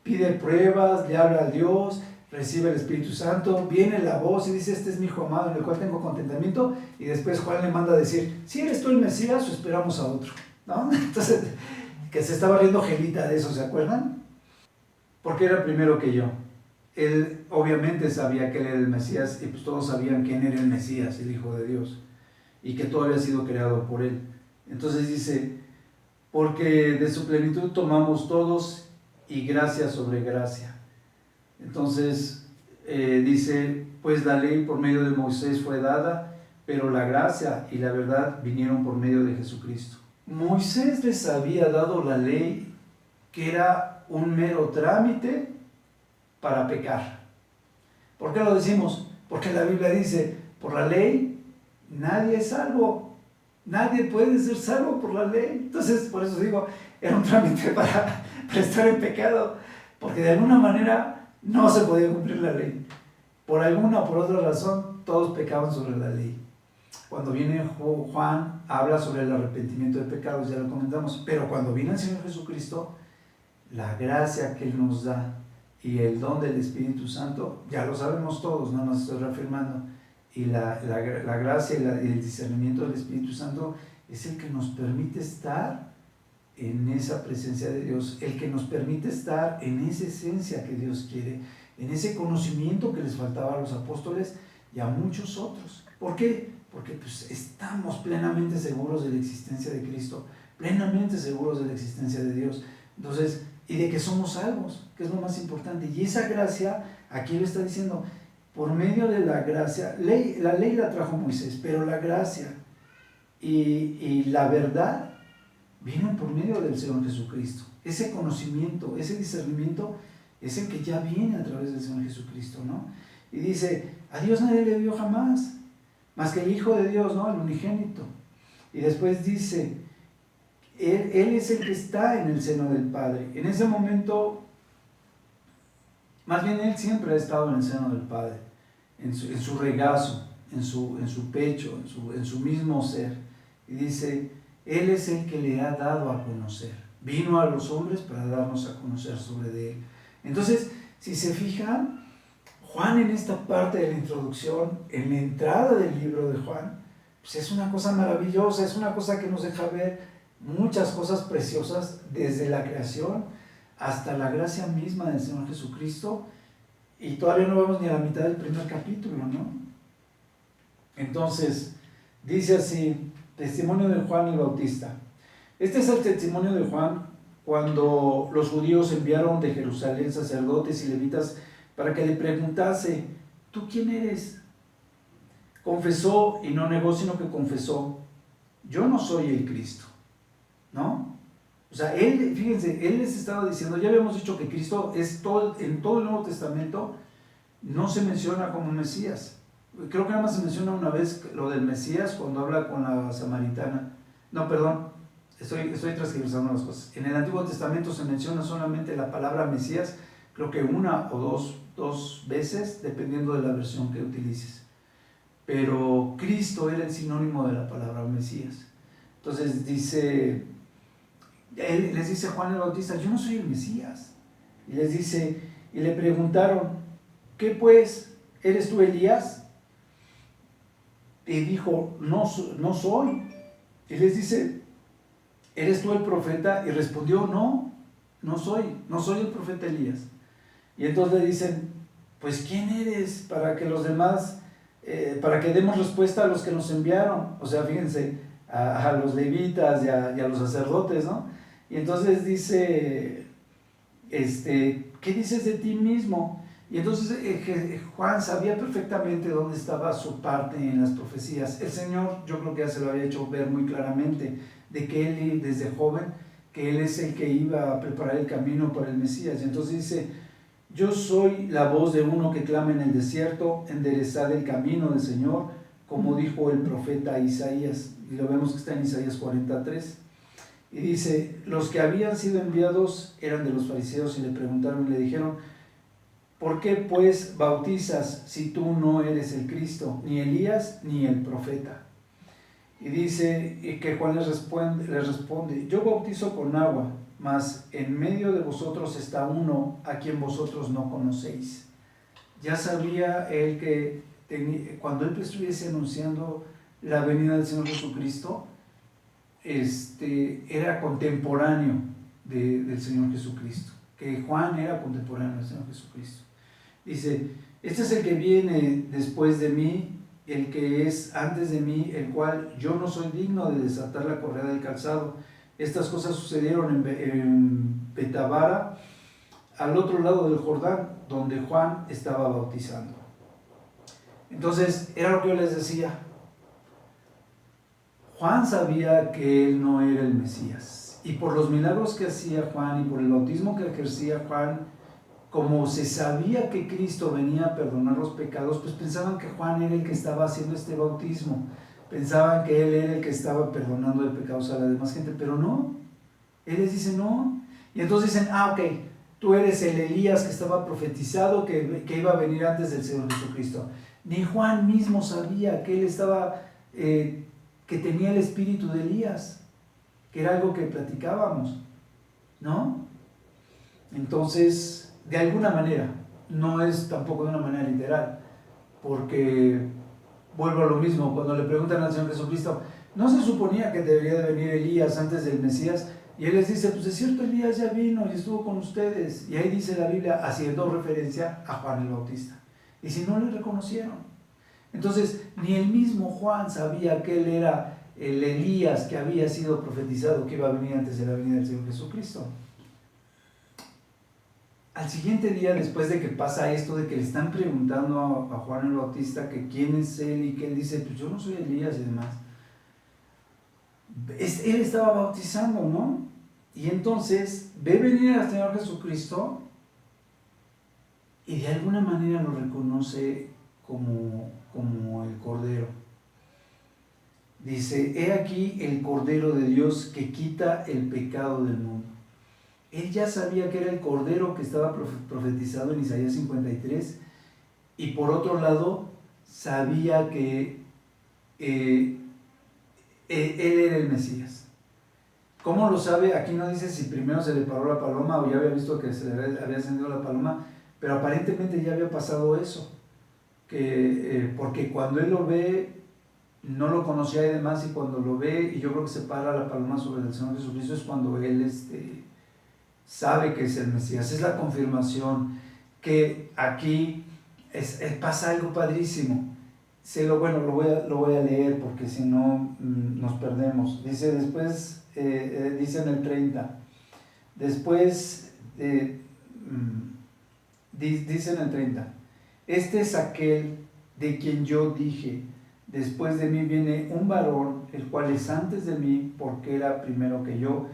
Pide pruebas, le habla a Dios, recibe el Espíritu Santo, viene la voz y dice, este es mi hijo amado en el cual tengo contentamiento, y después Juan le manda a decir, si eres tú el Mesías o esperamos a otro, ¿no? Entonces, que se estaba riendo Gelita de eso, ¿se acuerdan? Porque era primero que yo. Él obviamente sabía que él era el Mesías, y pues todos sabían quién era el Mesías, el Hijo de Dios, y que todo había sido creado por él. Entonces dice, porque de su plenitud tomamos todos y gracia sobre gracia. Entonces dice, pues la ley por medio de Moisés fue dada, pero la gracia y la verdad vinieron por medio de Jesucristo. Moisés les había dado la ley, que era un mero trámite para pecar. ¿Por qué lo decimos? Porque la Biblia dice, por la ley nadie es salvo, nadie puede ser salvo por la ley. Entonces, por eso digo, era un trámite para estar en pecado, porque de alguna manera no se podía cumplir la ley. Por alguna o por otra razón, todos pecaban sobre la ley. Cuando viene Juan, habla sobre el arrepentimiento de pecados, ya lo comentamos, pero cuando viene el Señor Jesucristo, la gracia que Él nos da y el don del Espíritu Santo, ya lo sabemos todos, no nos estoy reafirmando, y la gracia y el discernimiento del Espíritu Santo es el que nos permite estar en esa presencia de Dios, el que nos permite estar en esa esencia que Dios quiere, en ese conocimiento que les faltaba a los apóstoles y a muchos otros. ¿Por qué? Porque pues estamos plenamente seguros de la existencia de Cristo, plenamente seguros de la existencia de Dios, entonces, y de que somos salvos, que es lo más importante. Y esa gracia, aquí lo está diciendo, por medio de la gracia, la ley la trajo Moisés, pero la gracia y la verdad vino por medio del Señor Jesucristo. Ese conocimiento, ese discernimiento es el que ya viene a través del Señor Jesucristo, ¿no? Y dice, a Dios nadie le vio jamás, más que el Hijo de Dios, ¿no? El unigénito. Y después dice, Él es el que está en el seno del Padre. En ese momento, más bien Él siempre ha estado en el seno del Padre, en su regazo, en su pecho, en su mismo ser. Y dice, Él es el que le ha dado a conocer. Vino a los hombres para darnos a conocer sobre de Él. Entonces, si se fijan, Juan en esta parte de la introducción, en la entrada del libro de Juan, pues es una cosa maravillosa, es una cosa que nos deja ver muchas cosas preciosas desde la creación hasta la gracia misma del Señor Jesucristo, y todavía no vamos ni a la mitad del primer capítulo, ¿no? Entonces, dice así, testimonio de Juan el Bautista. Este es el testimonio de Juan cuando los judíos enviaron de Jerusalén sacerdotes y levitas para que le preguntase, ¿tú quién eres? Confesó y no negó, sino que confesó, yo no soy el Cristo, ¿no? O sea, él, fíjense, él les estaba diciendo, ya habíamos dicho que Cristo es en todo el Nuevo Testamento no se menciona como Mesías. Creo que nada más se menciona una vez lo del Mesías cuando habla con la samaritana. No, perdón, estoy transgiversando las cosas. En el Antiguo Testamento se menciona solamente la palabra Mesías, creo que una o dos veces, dependiendo de la versión que utilices. Pero Cristo era el sinónimo de la palabra Mesías. Entonces les dice Juan el Bautista, yo no soy el Mesías. Y les dice, y le preguntaron, ¿qué pues? ¿Eres tú Elías? Y dijo, no soy. Y les dice, ¿eres tú el profeta? Y respondió, no soy el profeta Elías. Y entonces le dicen, pues ¿quién eres? Para que los demás, para que demos respuesta a los que nos enviaron. O sea, fíjense, a los levitas y a los sacerdotes, ¿no? Y entonces dice, ¿qué dices de ti mismo? Y entonces Juan sabía perfectamente dónde estaba su parte en las profecías. El Señor, yo creo que ya se lo había hecho ver muy claramente, de que él desde joven, que él es el que iba a preparar el camino para el Mesías. Y entonces dice, yo soy la voz de uno que clama en el desierto, enderezad el camino del Señor, como dijo el profeta Isaías. Y lo vemos que está en Isaías 43. Y dice, los que habían sido enviados eran de los fariseos y le preguntaron y le dijeron, ¿por qué pues bautizas si tú no eres el Cristo, ni Elías, ni el profeta? Y dice que Juan les responde, yo bautizo con agua, mas en medio de vosotros está uno a quien vosotros no conocéis. Ya sabía él que cuando él estuviese anunciando la venida del Señor Jesucristo, era contemporáneo del Señor Jesucristo, que Juan era contemporáneo del Señor Jesucristo. Dice, este es el que viene después de mí, el que es antes de mí, el cual yo no soy digno de desatar la correa del calzado. Estas cosas sucedieron en Betabara, al otro lado del Jordán, donde Juan estaba bautizando. Entonces, era lo que yo les decía. Juan sabía que él no era el Mesías. Y por los milagros que hacía Juan y por el bautismo que ejercía Juan, como se sabía que Cristo venía a perdonar los pecados, pues pensaban que Juan era el que estaba haciendo este bautismo. Pensaban que él era el que estaba perdonando de pecados a la demás gente, pero no. Él les dice no. Y entonces dicen, ok, tú eres el Elías que estaba profetizado que iba a venir antes del Señor Jesucristo. Ni Juan mismo sabía que él estaba, que tenía el espíritu de Elías, que era algo que platicábamos, ¿no? Entonces, de alguna manera, no es tampoco de una manera literal, porque vuelvo a lo mismo, cuando le preguntan al Señor Jesucristo, ¿no se suponía que debería de venir Elías antes del Mesías? Y él les dice, pues es cierto, Elías ya vino y estuvo con ustedes. Y ahí dice la Biblia, haciendo referencia a Juan el Bautista. Y si no le reconocieron. Entonces, ni el mismo Juan sabía que él era el Elías que había sido profetizado que iba a venir antes de la venida del Señor Jesucristo. Al siguiente día, después de que pasa esto, de que le están preguntando a Juan el Bautista que quién es él y que él dice, pues yo no soy Elías y demás. Él estaba bautizando, ¿no? Y entonces ve venir al Señor Jesucristo y de alguna manera lo reconoce como el Cordero. Dice, he aquí el Cordero de Dios que quita el pecado del mundo. Él ya sabía que era el Cordero que estaba profetizado en Isaías 53 y por otro lado sabía que él era el Mesías. ¿Cómo lo sabe? Aquí no dice si primero se le paró la paloma o ya había visto que se le había encendido la paloma, pero aparentemente ya había pasado eso, porque cuando él lo ve, no lo conocía y demás, y cuando lo ve, y yo creo que se para la paloma sobre el Señor Jesucristo, es cuando él sabe que es el Mesías. Es la confirmación que aquí pasa algo padrísimo. Lo voy a leer porque si no nos perdemos. Dice después, dice en el 30, después, dice en el 30, este es aquel de quien yo dije, después de mí viene un varón, el cual es antes de mí, porque era primero que yo,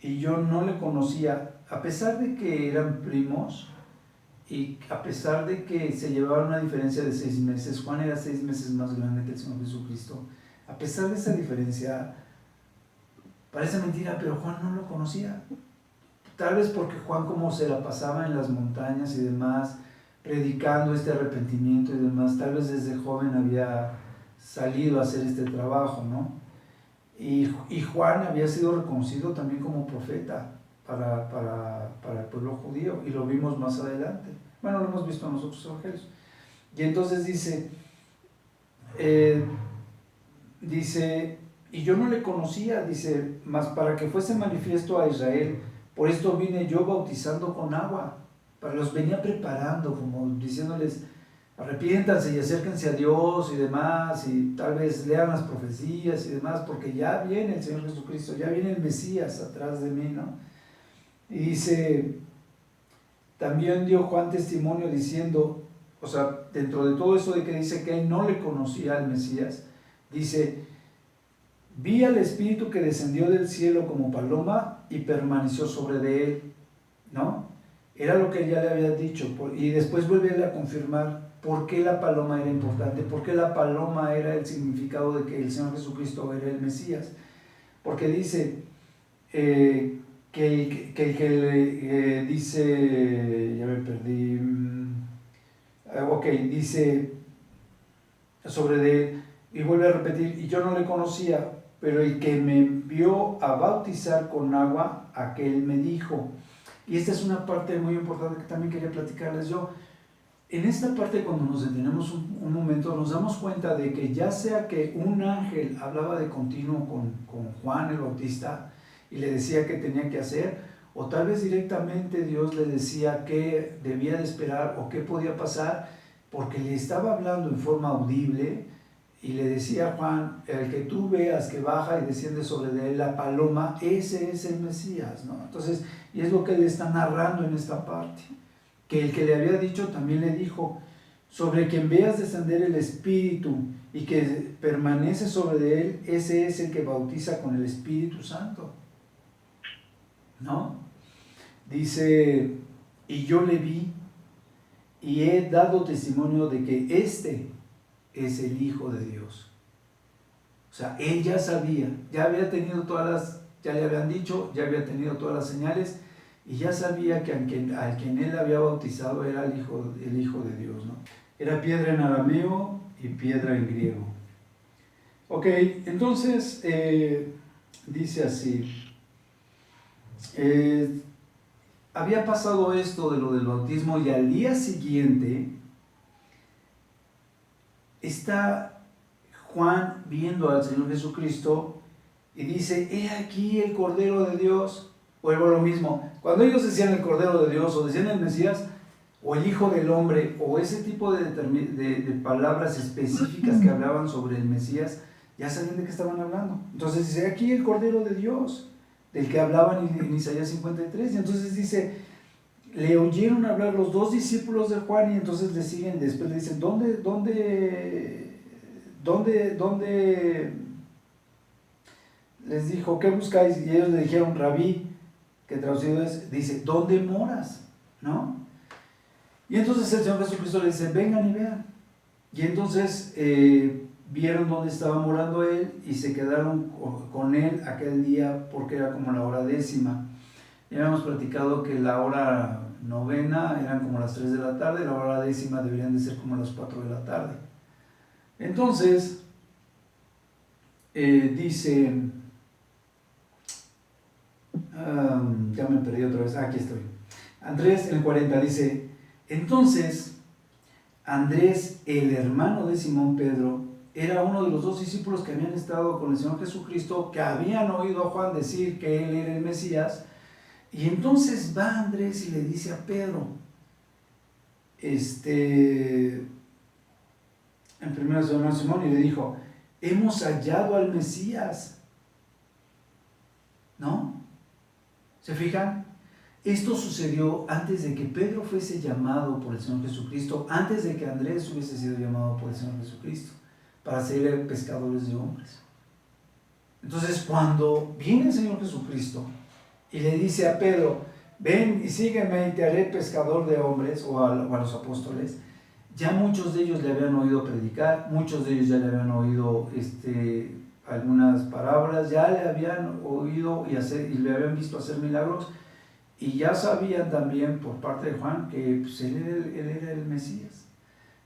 y yo no le conocía, a pesar de que eran primos, y a pesar de que se llevaban una diferencia de 6 meses, Juan era 6 meses más grande que el Señor Jesucristo, a pesar de esa diferencia, parece mentira, pero Juan no lo conocía. Tal vez porque Juan, como se la pasaba en las montañas y demás, predicando este arrepentimiento y demás, tal vez desde joven había salido a hacer este trabajo, ¿no? Y Juan había sido reconocido también como profeta para el pueblo judío, y lo vimos más adelante. Bueno, lo hemos visto en los otros evangelios. Y entonces dice, y yo no le conocía, dice, mas para que fuese manifiesto a Israel, por esto vine yo bautizando con agua, los venía preparando, como diciéndoles, arrepiéntanse y acérquense a Dios y demás, y tal vez lean las profecías y demás, porque ya viene el Señor Jesucristo, ya viene el Mesías atrás de mí, ¿no? Y dice, también dio Juan testimonio diciendo, o sea, dentro de todo eso de que dice que él no le conocía al Mesías, dice, vi al Espíritu que descendió del cielo como paloma y permaneció sobre de él, ¿no? Era lo que ya le había dicho, y después vuelve a confirmar por qué la paloma era importante, por qué la paloma era el significado de que el Señor Jesucristo era el Mesías. Porque dice dice, ya me perdí, dice sobre de él, y vuelve a repetir, y yo no le conocía, pero el que me envió a bautizar con agua, aquel me dijo. Y esta es una parte muy importante que también quería platicarles yo. En esta parte, cuando nos detenemos un momento, nos damos cuenta de que ya sea que un ángel hablaba de continuo con Juan el Bautista y le decía qué tenía que hacer, o tal vez directamente Dios le decía qué debía de esperar o qué podía pasar, porque le estaba hablando en forma audible y le decía a Juan, el que tú veas que baja y desciende sobre de él la paloma, ese es el Mesías, ¿no? Entonces, y es lo que le está narrando en esta parte, que el que le había dicho también le dijo, sobre quien veas descender el Espíritu y que permanece sobre de él, ese es el que bautiza con el Espíritu Santo, ¿no? Dice, y yo le vi y he dado testimonio de que este es el Hijo de Dios. O sea, él ya sabía, ya había tenido ya le habían dicho, ya había tenido todas las señales, y ya sabía que al quien él había bautizado era el Hijo de Dios, ¿no? Era piedra en arameo y piedra en griego. Ok, entonces dice así, había pasado esto de lo del bautismo y al día siguiente está Juan viendo al Señor Jesucristo y dice, he aquí el Cordero de Dios. Vuelvo a lo mismo, cuando ellos decían el Cordero de Dios o decían el Mesías o el Hijo del Hombre o ese tipo de palabras específicas que hablaban sobre el Mesías, ya sabían de qué estaban hablando. Entonces dice, aquí el Cordero de Dios, del que hablaban en Isaías 53, y entonces dice, le oyeron hablar los dos discípulos de Juan y entonces le siguen, después le dicen, ¿dónde les dijo, ¿qué buscáis? Y ellos le dijeron, Rabí, que traducido dice, ¿dónde moras? ¿No? Y entonces el Señor Jesucristo le dice, vengan y vean. Y entonces vieron dónde estaba morando él y se quedaron con él aquel día porque era como la hora 10:00. Ya habíamos platicado que la hora 9 eran como las 3 de la tarde, la hora 10 deberían de ser como las 4 de la tarde. Entonces, dice, ya me perdí otra vez, aquí estoy. Andrés en el 40 dice, entonces Andrés, el hermano de Simón Pedro, era uno de los 2 discípulos que habían estado con el Señor Jesucristo, que habían oído a Juan decir que él era el Mesías. Y entonces va Andrés y le dice a Pedro, en primera de Simón, y le dijo, hemos hallado al Mesías, ¿no? ¿Se fijan? Esto sucedió antes de que Pedro fuese llamado por el Señor Jesucristo, antes de que Andrés hubiese sido llamado por el Señor Jesucristo, para ser pescadores de hombres. Entonces, cuando viene el Señor Jesucristo y le dice a Pedro, ven y sígueme y te haré pescador de hombres, o a los apóstoles, ya muchos de ellos le habían oído predicar, muchos de ellos ya le habían oído algunas palabras, ya le habían oído y le habían visto hacer milagros, y ya sabían también por parte de Juan que pues, él era el Mesías.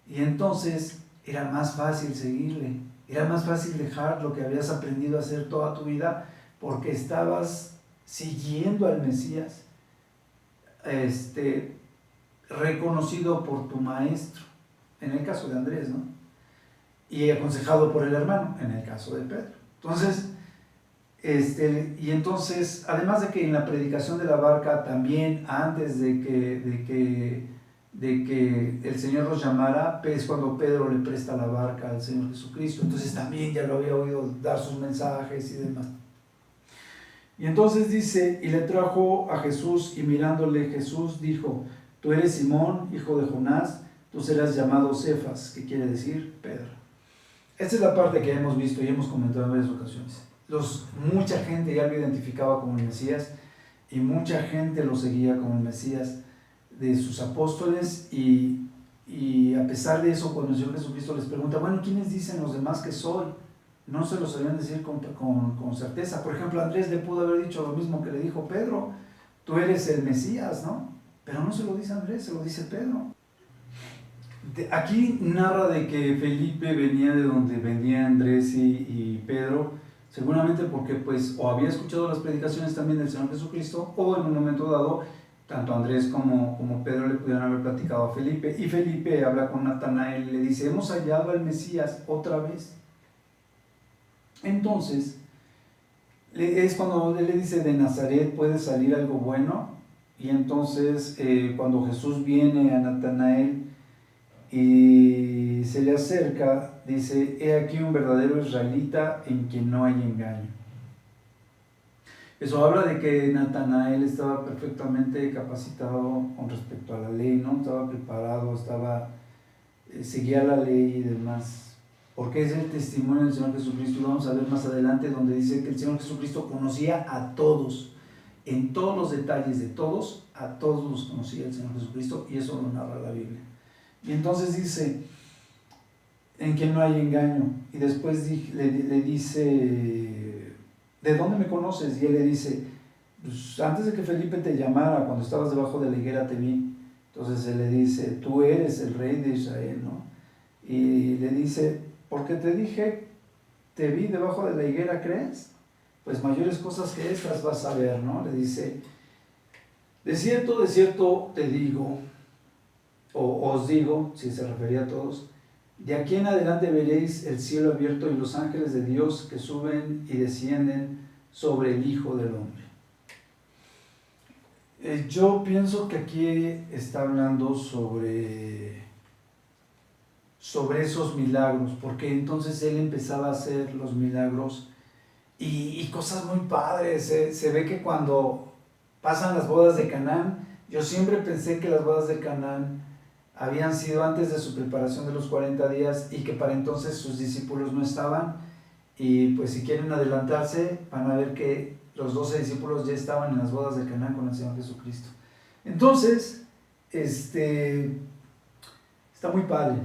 Y entonces era más fácil seguirle, era más fácil dejar lo que habías aprendido a hacer toda tu vida, porque estabas siguiendo al Mesías, reconocido por tu maestro, en el caso de Andrés, ¿no? Y aconsejado por el hermano, en el caso de Pedro. Entonces, y entonces, además de que en la predicación de la barca, también antes de que el Señor los llamara, es cuando Pedro le presta la barca al Señor Jesucristo. Entonces también ya lo había oído dar sus mensajes y demás. Y entonces dice, y le trajo a Jesús, y mirándole Jesús dijo, Tú eres Simón, hijo de Jonás, tú serás llamado Cefas, que quiere decir Pedro. Esta es la parte que hemos visto y hemos comentado en varias ocasiones. Mucha gente ya lo identificaba como el Mesías y mucha gente lo seguía como el Mesías de sus apóstoles y a pesar de eso, cuando el Señor Jesucristo les pregunta, bueno, ¿quiénes dicen los demás que soy? No se lo sabían decir con certeza. Por ejemplo, Andrés le pudo haber dicho lo mismo que le dijo Pedro, tú eres el Mesías, ¿no? Pero no se lo dice Andrés, se lo dice Pedro. Aquí narra de que Felipe venía de donde venía Andrés y Pedro, seguramente porque pues o había escuchado las predicaciones también del Señor Jesucristo, o en un momento dado, tanto Andrés como Pedro le pudieron haber platicado a Felipe, y Felipe habla con Natanael y le dice, hemos hallado al Mesías otra vez. Entonces, es cuando él le dice, de Nazaret puede salir algo bueno, y entonces cuando Jesús viene a Natanael y se le acerca, dice, he aquí un verdadero israelita en quien no hay engaño. Eso habla de que Natanael estaba perfectamente capacitado con respecto a la ley, ¿no? Estaba preparado, seguía la ley y demás. Porque es el testimonio del Señor Jesucristo, y vamos a ver más adelante, donde dice que el Señor Jesucristo conocía a todos, en todos los detalles de todos, a todos los conocía el Señor Jesucristo, y eso lo narra la Biblia. Y entonces dice, en quien no hay engaño, y después le dice, ¿de dónde me conoces? Y él le dice, pues antes de que Felipe te llamara, cuando estabas debajo de la higuera te vi. Entonces él le dice, tú eres el rey de Israel, ¿no? Y le dice, porque te dije, te vi debajo de la higuera, ¿crees? Pues mayores cosas que estas vas a ver, ¿no? Le dice, de cierto te digo, o os digo, si se refería a todos, de aquí en adelante veréis el cielo abierto y los ángeles de Dios que suben y descienden sobre el Hijo del Hombre. Yo pienso que aquí está hablando sobre esos milagros, porque entonces él empezaba a hacer los milagros y cosas muy padres. Se ve que cuando pasan las bodas de Canaán, yo siempre pensé que las bodas de Canaán habían sido antes de su preparación de los 40 días y que para entonces sus discípulos no estaban, y pues si quieren adelantarse van a ver que los 12 discípulos ya estaban en las bodas de Canaán con el Señor Jesucristo. Entonces, está muy padre.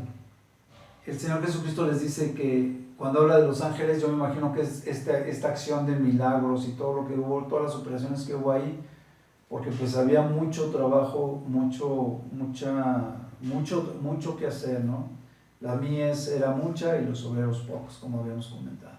El Señor Jesucristo les dice que cuando habla de los ángeles, yo me imagino que es esta acción de milagros y todo lo que hubo, todas las operaciones que hubo ahí, porque pues había mucho trabajo, mucho que hacer, ¿no? La mies era mucha y los obreros pocos, como habíamos comentado.